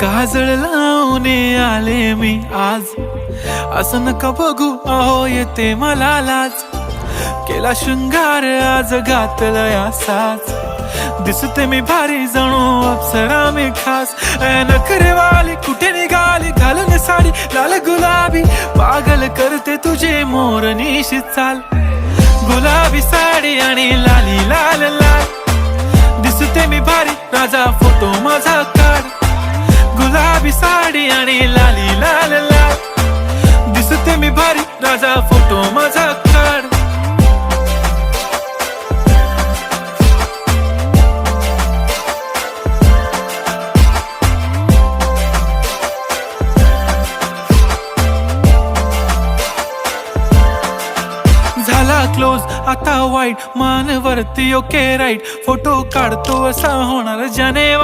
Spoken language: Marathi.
काजळ लावून आले मी आज, असं नका बघू अहो येते मला लाज. केला शृंगार आज घातला असाच, दिसते मी भारी जणू अप्सरा मी खास. नखरेवाली कुठे निघाली घालून साडी लाल गुलाबी, पागल करते तुझे मोरनीशी चाल. गुलाबी साडी आणि लाली लाल लाल, दिसते मी भारी राजा फोटो माझा काढ. गुलाबी साडी आणि लाली लाल लाल, दिसते मी भारी राजा फोटो माझा काढ. झाला क्लोज आता वाईट, मान वरती ओके राईट, फोटो काढतो असा होणार ज्याने